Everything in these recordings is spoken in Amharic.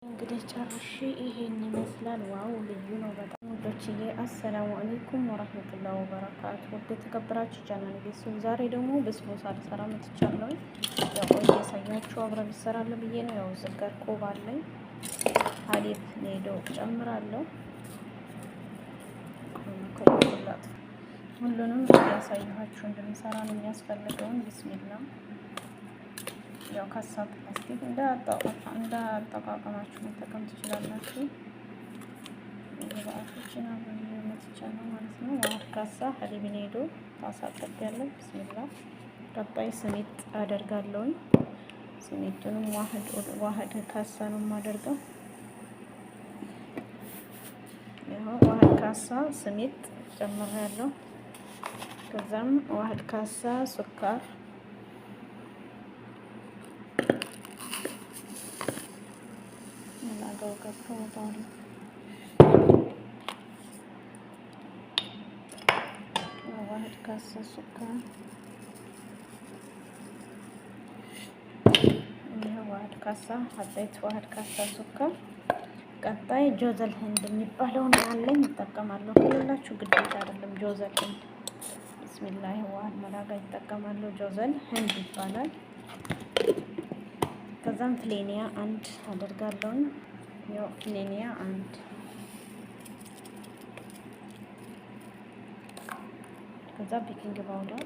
እንግዲህ ጨርሼ ይሄን ይመስላል። ዋው ልዩ ነው በጣም ወዶችዬ። አሰላሙ አለይኩም ወራህመቱላሂ ወበረካቱ። ወደ ተከበራችሁ ቻናል ቤተሰብ ዛሬ ደግሞ በስሞሳ ልሰራ መጥቻለሁ። ያው እያሳያችሁ አብረን እንሰራለን ብዬ ነው። ያው ዝገር ኮባ አለኝ ሀሊብ ኔዶ ጨምራለሁ። ሁሉንም እያሳየኋችሁ እንደምሰራ ነው የሚያስፈልገውን። ቢስሚላ ያው ካሳብ ፕላስቲክ እንዳጠቃቀማችሁ መጠቀም ትችላላችሁ። ግብአቶችን ነው ማለት ነው። ዋህድ ካሳ ሀሊብ ኔዶ ታሳጠብ ያለው ቢስሚላ። ቀጣይ ስሜት አደርጋለሁኝ። ስሜቱንም ዋህድ ካሳ ነው የማደርገው። ያው ዋህድ ካሳ ስሜት ጨምሬያለሁ። ከዛም ዋህድ ካሳ ሱካር ዋህድ ካሳ ሱካር ዋህድ ካሳ ሀበይት ዋህድ ካሳ ሱካር። ቀጣይ ጆዘል ህንድ የሚባለውን አለኝ እጠቀማለሁ። ከሌላችሁ ግዴታ አይደለም። ጆዘል ህንድ ቢስሚላህ ዋህድ መላጋ ይጠቀማለሁ። ጆዘል ህንድ ይባላል። ከዛም ፍሌኒያ አንድ አደርጋለሁ። ያው ፍሌኒያ አንድ ከዛ ቤኪንግ ፓውደር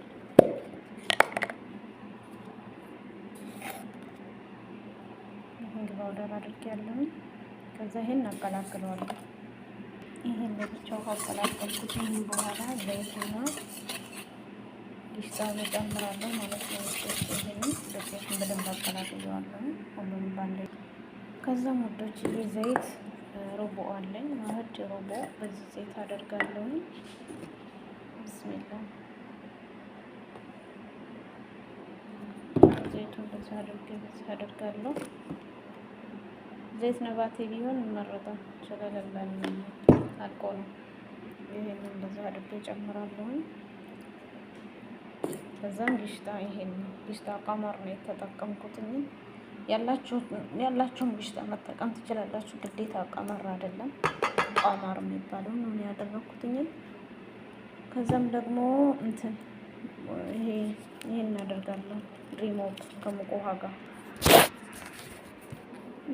አድርጌያለሁ። ከዛ ይሄን አቀላቅለዋለሁ። ይሄን ለብቻው ካቀላቀልኩት በኋላ ዘይትና ዲሽታ እጨምራለሁ ማለት ነው። ይሄንን በደንብ አቀላቅለዋለሁ ሁሉንም ባንዴ። ከዛም ወዶች ዘይት ሮቦ አለኝ ዋህድ ሮቦ በዚህ ዘይት አደርጋለሁ። ቢስሚላ ዘይቱን በዚህ አደርጋለሁ። ዘይት ነባቴ ቢሆን ይመረጣል። ስለሌለን አልቆ ነው። ይሄንን እንደዛ አድርጌ ጨምራለሁ። ከዛም ዲሽታ ይሄን ዲሽታ ቀመር ነው የተጠቀምኩት። ያላችሁን ዲሽታ መጠቀም ትችላላችሁ። ግዴታ ቀመር አይደለም፣ ቀመር የሚባለው ነው ያደረኩት። ከዛም ደግሞ እንትን ይሄን አደርጋለሁ። ሪሞት ከሙቅ ውሃ ጋር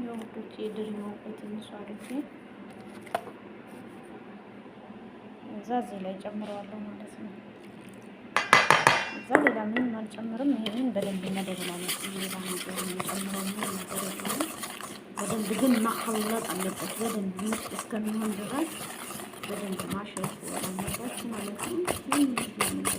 የወጡት የድሪሞት በትንሹ አድርጌ እዛ እዚህ ላይ ጨምረዋለሁ ማለት ነው። እዛ ሌላ ምንም አልጨምርም። ይሄንን በደንብ መደብላለሁ። ሌላ ነገር የምጨምረው ነገር የለም። በደንብ ግን ማኸለጥ አለበት። በደንብ ምርጥ እስከሚሆን ድረስ በደንብ ማሸት አለበት ማለት ነው።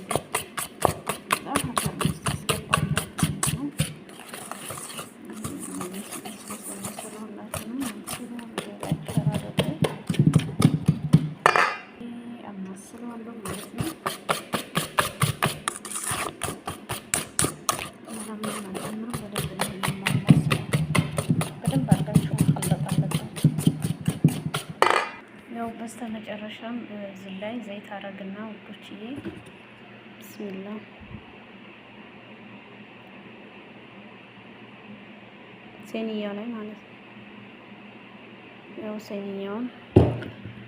በስተመጨረሻም እዚህ ላይ ዘይት አረግና ውዶችዬ ቢስሚላ ሴኒያው ላይ ማለት ነው። ያው ሴኒያውን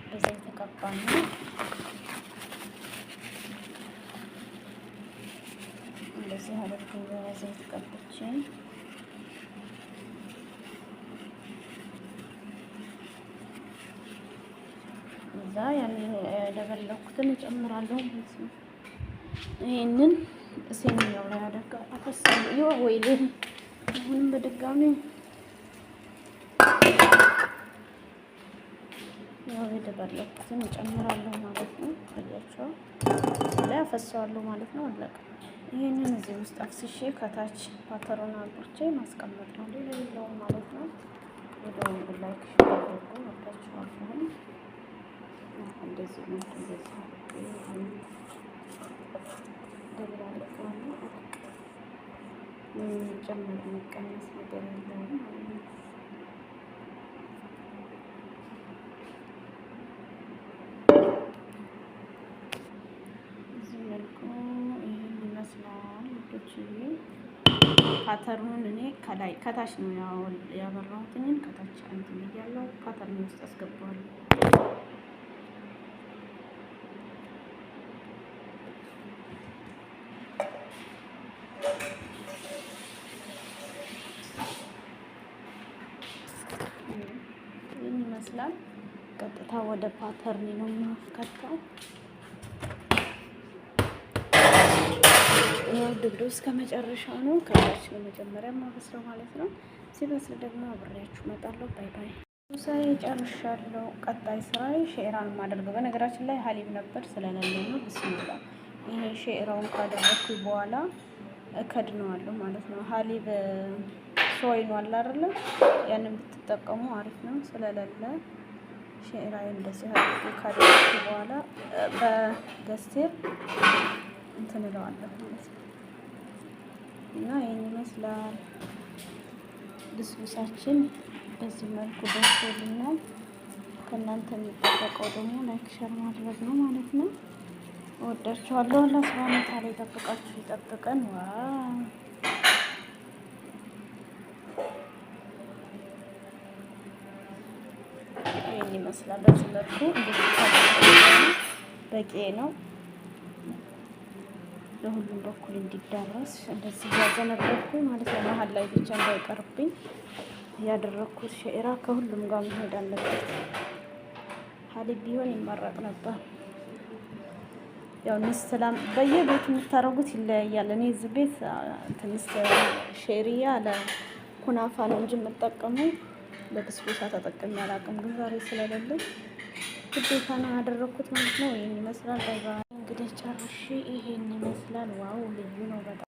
በዘይት ተቀባና እንደዚህ አድርጌ በዘይት ቀብቼ እዛ ያንን ያደረኩትን እጨምራለሁ ማለት ነው። ይሄንን ሴኒያው ላይ አፈሳለሁ። ይኸው ወይሌ አሁንም በድጋሚ ያው የደበለኩትን እጨምራለሁ ማለት ነው። ታያችሁ ላይ አፈሳዋለሁ ማለት ነው። አለቀ። ይሄንን እዚህ ውስጥ አፍስሼ ከታች ፓተሩን አድርጌ ማስቀመጥ ነው። ሌላው ማለት ነው። ወደው ላይክ አድርጉ ወጣችኋል። እንደዚህ ነው። ጨምር የሚቀነስ ነገር የለውም። እዚህ መልኩ ይሄን ይመስላል። ፓተሩን እኔ ከላይ ከታች ነው ያበራሁትኝ። ከታች እንትን እያለው ፓተርን ውስጥ አስገባዋለሁ። ይህን ይመስላል። ቀጥታ ወደ ፓተርን ነው የምከተው። ያው ድብዶ እስከ መጨረሻው ነው። ከታች ነው መጀመሪያ ማበስለው ማለት ነው። ሲበስል ደግሞ አብሬያችሁ እመጣለሁ። ባይ ባይ። ሳይ ጨርሻለሁ። ቀጣይ ስራዬ ሼራን ማደርገው። በነገራችን ላይ ሀሊብ ነበር ስለሌለኝ ነው። ብስሚላ ይሄ ሼራውን ካደረኩ በኋላ እከድነዋለሁ ማለት ነው። ሀሊብ ሶይ ነው አለ አይደለ? ያንን ብትጠቀሙ አሪፍ ነው። ስለሌለ ሼራዬ እንደዚህ አድርጌ ካደረኩ በኋላ በገስቴር እንትን እለዋለሁ ማለት ነው። እና ይህን ይመስላል ብስብሳችን። በዚህ መልኩ ደርሶልናል። ከእናንተ የሚጠበቀው ደግሞ ላይክ ሸር ማድረግ ነው ማለት ነው። እወዳችኋለሁ። አላህ ሱብሃነሁ ወተዓላ ይጠብቃችሁ፣ ይጠብቀን። ዋው ይህን ይመስላል። በዚህ መልኩ እንደዚህ በቂ ነው። ለሁሉም በኩል እንዲዳረስ እንደዚህ ያዘነበልኩኝ ማለት ነው። መሀል ላይ ብቻ እንዳይቀርብኝ ያደረኩት ሼራ ከሁሉም ጋር መሄድ አለበት። ሀሊብ ቢሆን ይመረጥ ነበር። ያው ንስላም በየቤቱ የምታረጉት ይለያያል። እኔ እዚህ ቤት ትንሽ ሼሪያ ለኩናፋ ነው እንጂ የምጠቀመው ለብስቡሳ ተጠቅሜ አላውቅም። ግን ዛሬ ስለሌለኝ ግዴታ ነው ያደረኩት ማለት ነው። ይሄን ይመስላል። ባይ ባይ። እንግዲህ ጨርሼ ይሄን ይመስላል። ዋው ልዩ ነው በጣም።